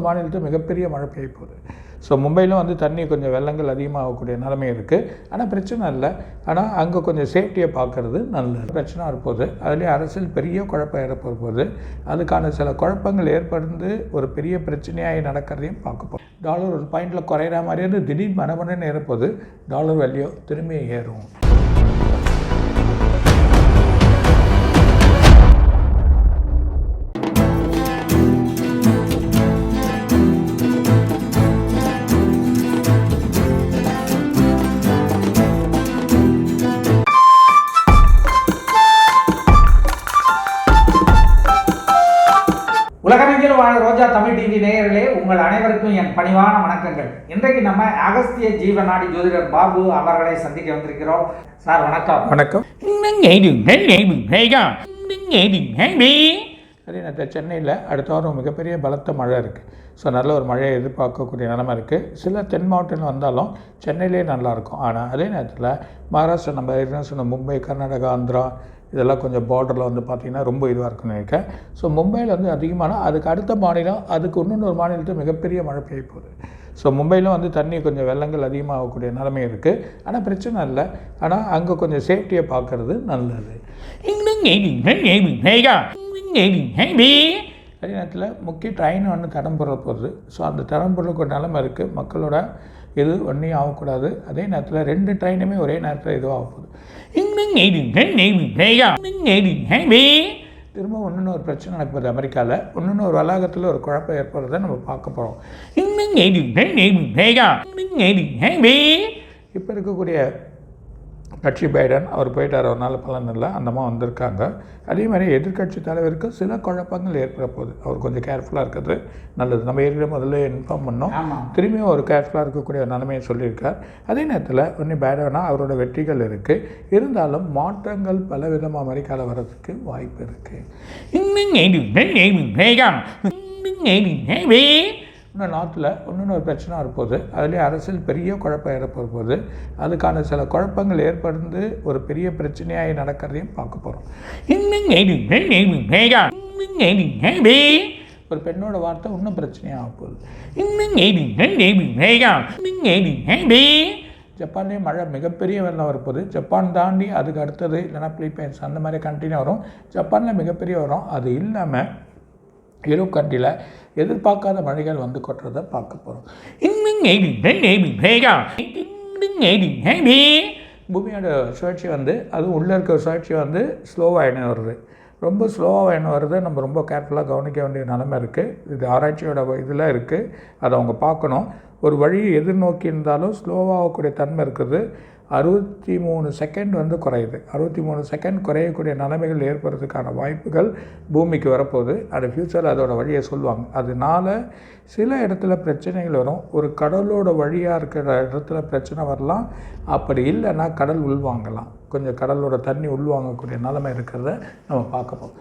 மாநிலத்தில் மிகப்பெரிய மழை பெய்ய போகுது. ஸோ மும்பையில் வந்து தண்ணி கொஞ்சம் வெள்ளங்கள் அதிகமாகக்கூடிய நிலைமை இருக்குது. ஆனால் பிரச்சனை இல்லை. ஆனால் அங்கே கொஞ்சம் சேஃப்டியை பார்க்குறது நல்லது. பிரச்சனை இருப்போது அதுலேயே அரசியல் பெரிய குழப்பம் ஏற்படும்போது அதுக்கான சில குழப்பங்கள் ஏற்படுந்து ஒரு பெரிய பிரச்சனையாக நடக்கிறதையும் பார்க்க போகிறோம். டாலர் ஒரு பாயிண்டில் குறையிற மாதிரியே திடீர் மனமனன்னு ஏறப்போது டாலர் வேல்யூ திரும்பி ஏறும். உலகமெங்கிலும் வாழ ரோஜா தமிழ் டிவி நேயர்களே, உங்கள் அனைவருக்கும் என் பணிவான வணக்கங்கள். இன்றைக்கு நம்ம அகஸ்திய ஜீவநாடி ஜோதிடர் பாபு அவர்களை சந்திக்க வந்திருக்கிறோம். சார் வணக்கம். வணக்கம். அதே நேரத்தில் சென்னையில் அடுத்த வாரம் மிகப்பெரிய பலத்த மழை இருக்குது. ஸோ நல்ல ஒரு மழையை எதிர்பார்க்கக்கூடிய நிலைமை இருக்குது. சில தென் மாவட்டங்கள் வந்தாலும் சென்னையிலே நல்லாயிருக்கும். ஆனால் அதே நேரத்தில் மகாராஷ்டிரா, நம்ம என்ன சொன்ன மும்பை, கர்நாடகா, ஆந்திரா இதெல்லாம் கொஞ்சம் பார்டரில் வந்து பார்த்திங்கன்னா ரொம்ப இதுவாக இருக்குன்னு நினைக்கிறேன். ஸோ மும்பையில் வந்து அதிகமான அதுக்கு அடுத்த மாநிலம், அதுக்கு இன்னொரு மாநிலத்தில் மிகப்பெரிய மழை பெய்ய போகுது. ஸோ மும்பையில் வந்து தண்ணி கொஞ்சம் வெள்ளங்கள் அதிகமாகக்கூடிய நிலைமை இருக்குது. ஆனால் பிரச்சனை இல்லை. ஆனால் அங்கே கொஞ்சம் சேஃப்டியை பார்க்குறது நல்லது. அதே நேரத்தில் முக்கிய ட்ரெயின் வந்து தடம் போடுற போகுது. ஸோ அந்த தடம் போடுறதுக்கு ஒரு நிலைமை இருக்குது. மக்களோட இது ஒன்றையும் ஆகக்கூடாது. அதே நேரத்தில் 2 ட்ரெயினுமே ஒரே நேரத்தில் இதுவும் ஆக போகுது. திரும்ப ஒன்று ஒரு பிரச்சனை நடக்குது அமெரிக்காவில். ஒன்று ஒரு வளாகத்தில் ஒரு குழப்பம் ஏற்படுறதை நம்ம பார்க்க போகிறோம். இப்போ இருக்கக்கூடிய கட்சி பைடன் அவர் போயிட்டார், ஒரு நாள் பலன் இல்லை, அந்தமாக வந்திருக்காங்க. அதே மாதிரி எதிர்கட்சி தலைவருக்கு சில குழப்பங்கள் ஏற்பட போகுது. அவர் கொஞ்சம் கேர்ஃபுல்லாக இருக்கிறது நல்லது. நம்ம ஏற்கனவே முதல்ல இன்ஃபார்ம் பண்ணோம். திரும்பியும் ஒரு கேர்ஃபுல்லாக இருக்கக்கூடிய நிலைமையை சொல்லியிருக்கார். அதே நேரத்தில் ஒன்றும் பேடானா அவரோட வெற்றிகள் இருக்குது. இருந்தாலும் மாற்றங்கள் பல விதமாக அமெரிக்காவில் வர்றதுக்கு வாய்ப்பு இருக்குது. இன்னும் நாட்டில் ஒரு பிரச்சனை இருப்போது அதுலேயே அரசியல் பெரிய குழப்பம் ஏற்படும்போது அதுக்கான சில குழப்பங்கள் ஏற்படுந்து ஒரு பெரிய பிரச்சனையாக நடக்கிறதையும் பார்க்க போகிறோம். ஒரு பெண்ணோட வார்த்தை இன்னும் பிரச்சனையாக போகுது. ஜப்பான்லேயே மழை மிகப்பெரிய வெள்ளம் வரப்போகுது. ஜப்பான் தாண்டி அதுக்கு அடுத்தது இல்லைனா பிலிப்பைன்ஸ் அந்த மாதிரி கண்ட்ரினே வரும். ஜப்பானில் மிகப்பெரிய வரும். அது இல்லாமல் யூரோப் கண்ட்ரியில் எதிர்பார்க்காத மழைகள் வந்து கொட்டுறதை பார்க்க போகிறோம். பூமியோட சுழற்சி வந்து அதுவும் உள்ளே இருக்கிற சுழற்சி வந்து ஸ்லோவாக வருது. ரொம்ப ஸ்லோவாக வருது. நம்ம ரொம்ப கேர்ஃபுல்லாக கவனிக்க வேண்டிய நிலைமை இருக்குது. இது ஆராய்ச்சியோட இதில் இருக்குது. அதை அவங்க பார்க்கணும். ஒரு வழியை எதிர்நோக்கி இருந்தாலும் ஸ்லோவாகக்கூடிய தன்மை இருக்குது. 63 செகண்ட் வந்து குறையுது. 63 செகண்ட் குறையக்கூடிய நிலைமைகள் ஏற்படுறதுக்கான வாய்ப்புகள் பூமிக்கு வரப்போகுது. அது ஃப்யூச்சரில் அதோட வழியை சொல்லுவாங்க. அதனால சில இடத்துல பிரச்சனைகள் வரும். ஒரு கடலோட வழியாக இருக்கிற இடத்துல பிரச்சனை வரலாம். அப்படி இல்லைன்னா கடல் உள்வாங்கலாம். கொஞ்சம் கடலோட தண்ணி உள்வாங்கக்கூடிய நிலைமை இருக்கிறத நம்ம பார்க்க போகிறோம்.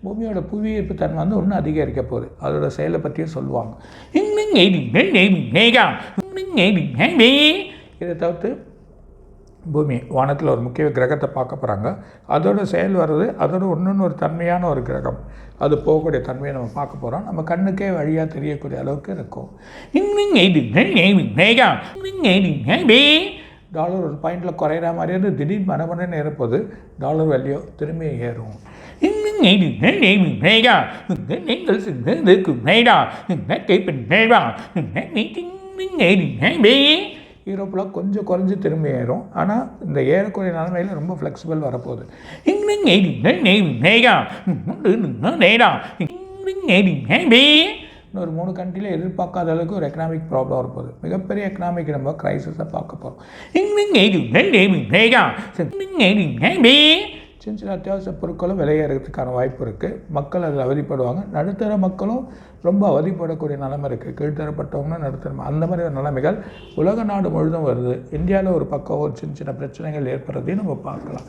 பூமியோட புவியீர்ப்பு தன்மை வந்து இன்னும் அதிகரிக்க போகுது. அதோட செயலை பற்றியும் சொல்லுவாங்க. இதை தவிர்த்து பூமி வானத்தில் ஒரு முக்கிய கிரகத்தை பார்க்க போகிறாங்க. அதோட செயல் வர்றது அதோட ஒரு தன்மையான ஒரு கிரகம். அது போகக்கூடிய தன்மையை நம்ம பார்க்க போகிறோம். நம்ம கண்ணுக்கே வழியாக தெரியக்கூடிய அளவுக்கு இருக்கும். டாலர் ஒரு பாயிண்டில் குறையிற மாதிரியே திடீர் மனமனன்னு ஏறப்போது டாலர் வேல்யூ திரும்பி ஏறும். யூரோப்பில் கொஞ்சம் குறைஞ்சி திரும்பி ஏறும். ஆனால் இந்த ஏறக்கூடிய நிலைமையில் ரொம்ப ஃப்ளெக்சிபிள் வரப்போகுது. இன்னொரு 3 கண்ட்ரியில் எதிர்பார்க்காத அளவுக்கு ஒரு எக்கனாமிக் ப்ராப்ளம் வரப்போகுது. மிகப்பெரிய எக்கனாமிக் நம்ம க்ரைசிஸை பார்க்க போகிறோம். சின்ன சின்ன அத்தியாவசிய பொருட்களும் விலையேறதுக்கான வாய்ப்பு இருக்குது. மக்கள் அதில் அவதிப்படுவாங்க. நடுத்தர மக்களும் ரொம்ப அவதிப்படக்கூடிய நிலைமை இருக்குது. கீழ்த்தரப்பட்டவங்க நடுத்தர அந்த மாதிரி ஒரு நிலைமைகள் உலக நாடு முழுதும் வருது. இந்தியாவில் ஒரு பக்கம் ஒரு சின்ன சின்ன பிரச்சனைகள் ஏற்படுறதையும் நம்ம பார்க்கலாம்.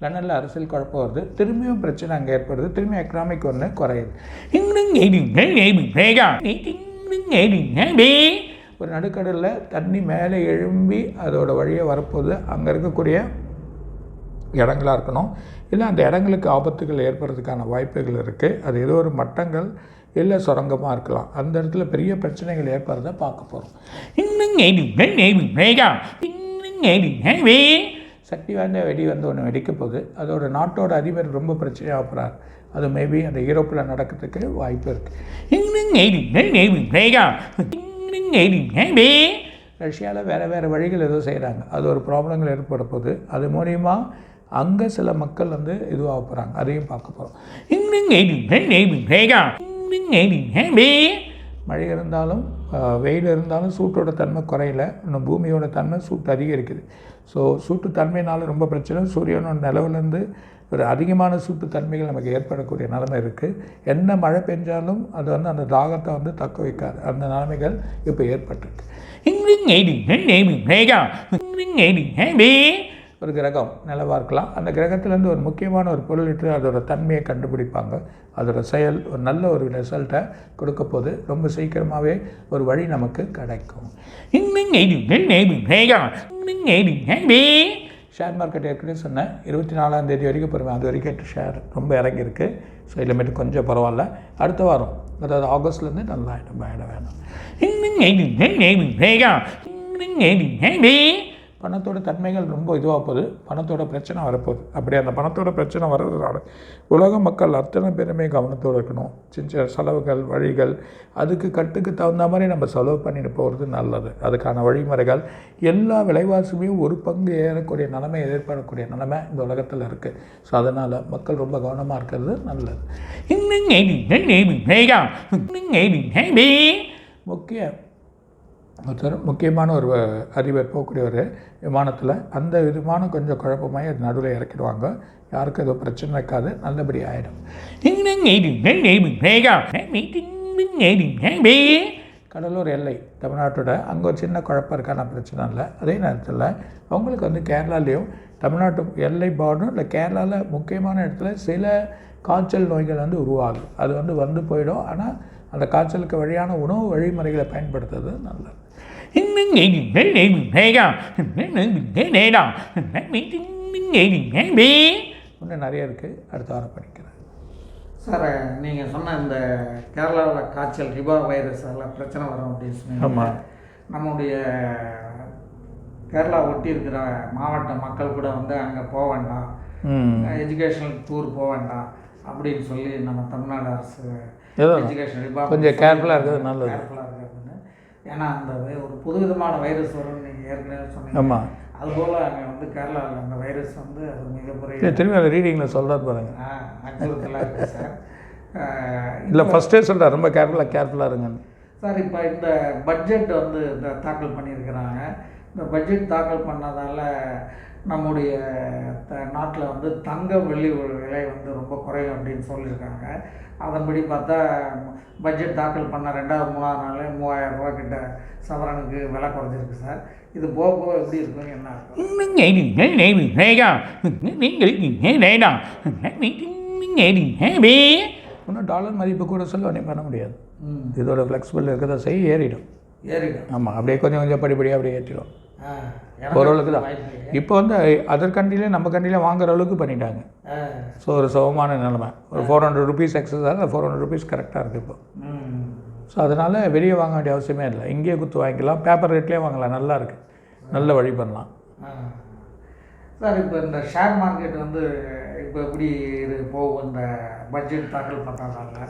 லண்டனில் அரசியல் குழப்பம் வருது. திரும்பியும் பிரச்சனை அங்கே ஏற்படுது. திரும்பியும் எக்கனாமிக் ஒன்று குறையுது. ஒரு நடுக்கடலில் தண்ணி மேலே எழும்பி அதோட வழியே வரப்போகுது. அங்கே இருக்கக்கூடிய இடங்களாக இருக்கணும், இல்லை அந்த இடங்களுக்கு ஆபத்துகள் ஏற்படுறதுக்கான வாய்ப்புகள் இருக்குது. அது ஏதோ ஒரு மட்டங்கள் இல்லை சுரங்கமாக இருக்கலாம். அந்த இடத்துல பெரிய பிரச்சனைகள் ஏற்படுறத பார்க்க போகிறோம். சக்தி வாய்ந்த வெடி வந்து ஒன்று வெடிக்க போகுது. அதோட நாட்டோட அதிபர் ரொம்ப பிரச்சனையாக போகிறார். அது மேபி அந்த யூரோப்பில் நடக்கிறதுக்கு வாய்ப்பு இருக்குது. ரஷ்யாவில் வேறு வழிகள் ஏதோ செய்கிறாங்க. அது ஒரு ப்ராப்ளங்கள் ஏற்பட போகுது. அது மூலிமா அங்கே சில மக்கள் வந்து இதுவாக போகிறாங்க. அதையும் பார்க்க போகிறோம். மழை இருந்தாலும் வெயில் இருந்தாலும் சூட்டோட தன்மை குறையல. இன்னும் பூமியோட தன்மை சூட்டு அதிகரிக்குது. ஸோ சூட்டு தன்மையினாலும் ரொம்ப பிரச்சனை. சூரியனோட நிலவுலேருந்து ஒரு அதிகமான சூட்டு தன்மைகள் நமக்கு ஏற்படக்கூடிய நிலைமை இருக்குது. என்ன மழை பெஞ்சாலும் அது வந்து அந்த தாகத்தை வந்து தக்க வைக்காது. அந்த நிலைமைகள் இப்போ ஏற்பட்டிருக்கு. ஒரு கிரகம் நிலவாக இருக்கலாம். அந்த கிரகத்துலேருந்து ஒரு முக்கியமான ஒரு பொருள் இட்டு அதோட தன்மையை கண்டுபிடிப்பாங்க. அதோட செயல் ஒரு நல்ல ஒரு ரிசல்ட்டை கொடுக்க போது ரொம்ப சீக்கிரமாகவே ஒரு வழி நமக்கு கிடைக்கும். ஷேர் மார்க்கெட் ஏற்கனவே சொன்னேன், 24ஆம் தேதி வரைக்கும் போடுவேன். அது வரைக்கும் ஷேர் ரொம்ப இறங்கியிருக்கு. ஸோ இனிமேட்டு கொஞ்சம் பரவாயில்ல. அடுத்த வாரம் அதாவது ஆகஸ்ட்லேருந்து நல்லா ஆகிடும், பயணம் வேணும். பணத்தோட தன்மைகள் ரொம்ப இதுவாக போகுது. பணத்தோட பிரச்சனை வரப்போகுது. அப்படி அந்த பணத்தோட பிரச்சனை வர்றதுனால உலக மக்கள் அத்தனை பேருமே கவனத்தோடு இருக்கணும். சின்ன செலவுகள் வழிகள் அதுக்கு கட்டுக்கு தகுந்த மாதிரி நம்ம செலவு பண்ணிட்டு போகிறது நல்லது. அதுக்கான வழிமுறைகள் எல்லா விலைவாசியுமே ஒரு பங்கு ஏறக்கூடிய நிலைமை ஏற்படக்கூடிய நிலைமை இந்த உலகத்தில் இருக்குது. ஸோ அதனால் மக்கள் ரொம்ப கவனமாக இருக்கிறது நல்லது. முக்கியமான ஒரு அதிபர் போகக்கூடிய ஒரு விமானத்தில் அந்த விமானம் கொஞ்சம் குழப்பமாகி அது நடுவில் இறக்கிடுவாங்க. யாருக்கும் ஏதோ பிரச்சனை இருக்காது, நல்லபடி ஆகிடும். கடலூர் எல்லை தமிழ்நாட்டோட அங்கே ஒரு சின்ன குழப்பம் இருக்கான பிரச்சனை இல்லை. அதே நேரத்தில் அவங்களுக்கு வந்து கேரளாலேயும் தமிழ்நாட்டு எல்லை பார்டரும் இல்லை கேரளாவில் முக்கியமான இடத்துல சில காய்ச்சல் நோய்கள் வந்து உருவாகும். அது வந்து போயிடும். ஆனால் அந்த காய்ச்சலுக்கு வழியான உணவு வழிமுறைகளை பயன்படுத்துறது நல்லது. இன்னும் நிறைய இருக்குது, அடுத்த வாரம் படிக்கிறேன். சார், நீங்கள் சொன்ன இந்த கேரளாவில் காய்ச்சல் ரிபா வைரஸ் எல்லாம் பிரச்சனை வரும் அப்படின்னு சொன்னீங்க. ஆமாம். நம்முடைய கேரளா ஒட்டி இருக்கிற மாவட்ட மக்கள் கூட வந்து அங்கே போக வேண்டாம், எஜுகேஷனல் டூர் போக வேண்டாம் அப்படின்னு சொல்லி நம்ம தமிழ்நாடு அரசு எஜுகேஷன் டிபார்ட்மெண்ட் கொஞ்சம் கேர்ஃபுல்லாக இருக்கிறது நல்லது. கேர்ஃபுல்லாக இருக்குது அப்படின்னு. ஏன்னா அந்த ஒரு புதுவிதமான வைரஸ் வரும்னு நீங்கள் ஏற்கனவே சொன்னீங்க. ஆமாம். அதுபோல் அங்கே வந்து கேரளாவில் அந்த வைரஸ் வந்து அது மிகப்பெரிய திரும்பி அந்த ரீடிங்கில் சொல்கிறார் பாருங்க. அச்சுறுத்தலாக இருக்குது சார். இல்லை ஃபஸ்ட்டே சொல்கிறார் ரொம்ப கேர்ஃபுல்லாக இருங்க சார். இப்போ இந்த பட்ஜெட் வந்து இந்த தாக்கல் பண்ணியிருக்கிறாங்க. இந்த பட்ஜெட் தாக்கல் பண்ணதால் நம்முடைய நாட்டில் வந்து தங்க வெள்ளி விலை வந்து ரொம்ப குறையும் அப்படின்னு சொல்லியிருக்காங்க. அதன்படி பார்த்தா பட்ஜெட் தாக்கல் பண்ண 2வது 3வது நாள் 3000 ரூபா கிட்ட சவரனுக்கு விலை குறைஞ்சிருக்கு சார். இது போக போக எப்படி இருக்குன்னு என்ன இன்னும் டாலர் மதிப்பு கூட சொல்ல ஒன்றும் பண்ண முடியாது. இதோட ஃப்ளெக்சிபிள் இருக்கிறத செய்ய ஏறிடும். ஆமாம், அப்படியே கொஞ்சம் படிப்படியாக அப்படியே ஏற்றிடும். ஓரளவுக்கு தான். இப்போ வந்து அதர் கண்ட்ரிலே நம்ம கண்ட்ரியில் வாங்குற அளவுக்கு பண்ணிட்டாங்க. ஸோ ஒரு சுகமான நிலைமை. ஒரு 400 ருபீஸ் எக்ஸஸ் ஆகுது, 400 ருபீஸ் கரெக்டாக இருக்குது இப்போ. ஸோ அதனால் வெளியே வாங்க வேண்டிய அவசியமே இல்லை. இங்கேயே குத்து வாங்கிக்கலாம், பேப்பர் ரேட்லேயே வாங்கலாம். நல்லா இருக்குது, நல்ல வழி பண்ணலாம். சார், இப்போ இந்த ஷேர் மார்க்கெட் வந்து இப்போ எப்படி இது போகும் இந்த பட்ஜெட் தாக்கல் பண்ணுறதால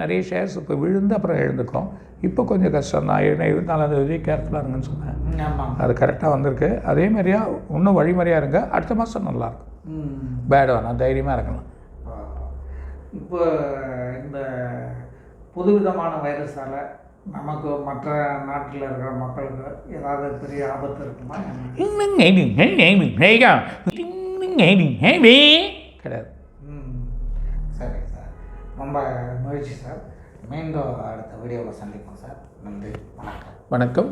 நிறைய ஷேர்ஸ் இப்போ விழுந்து அப்புறம் எழுந்துக்கும். இப்போ கொஞ்சம் கஷ்டம் தான். 24ஆம் தேதி கேர்ஃபுல்லாக இருங்கன்னு சொன்னேன். அது கரெக்டாக வந்திருக்கு. அதே மாதிரியா இன்னும் வழிமுறையாக இருங்க. அடுத்த மாதம் நல்லாயிருக்கும். பேட் வேணாம், தைரியமாக இருக்கலாம். இப்போ இந்த புதுவிதமான வைரஸால் நமக்கு மற்ற நாட்டில் இருக்கிற மக்களுக்கு ஏதாவது பெரிய ஆபத்து இருக்குமா? கிடையாது. சரி சார், ரொம்ப மகிழ்ச்சி சார். மீண்டும் அடுத்த வீடியோவில் சந்திப்போம் சார். நன்றி, வணக்கம்.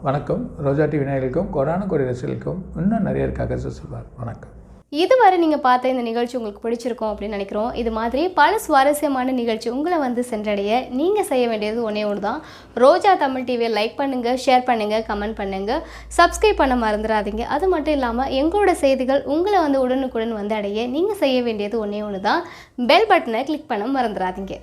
வணக்கம். ரோஜா டிவி நேயர்களுக்கும் கோடான கோடி ரசிகர்களுக்கும் இன்னும் நிறைய இருக்காக சொல்வார். வணக்கம். இதுவரை நீங்கள் பார்த்த இந்த நிகழ்ச்சி உங்களுக்கு பிடிச்சிருக்கும் அப்படின்னு நினைக்கிறோம். இது மாதிரி பல சுவாரஸ்யமான நிகழ்ச்சி உங்களை வந்து சென்றடைய நீங்கள் செய்ய வேண்டியது ஒன்றே ஒன்று தான். ரோஜா தமிழ் டிவியை லைக் பண்ணுங்கள், ஷேர் பண்ணுங்கள், கமெண்ட் பண்ணுங்கள், சப்ஸ்கிரைப் பண்ண மறந்துடாதீங்க. அது மட்டும் இல்லாமல் எங்களோட செய்திகள் உங்களை வந்து உடனுக்குடன் வந்து அடைய நீங்கள் செய்ய வேண்டியது ஒன்றே ஒன்று தான். பெல் பட்டனை கிளிக் பண்ண மறந்துடாதீங்க.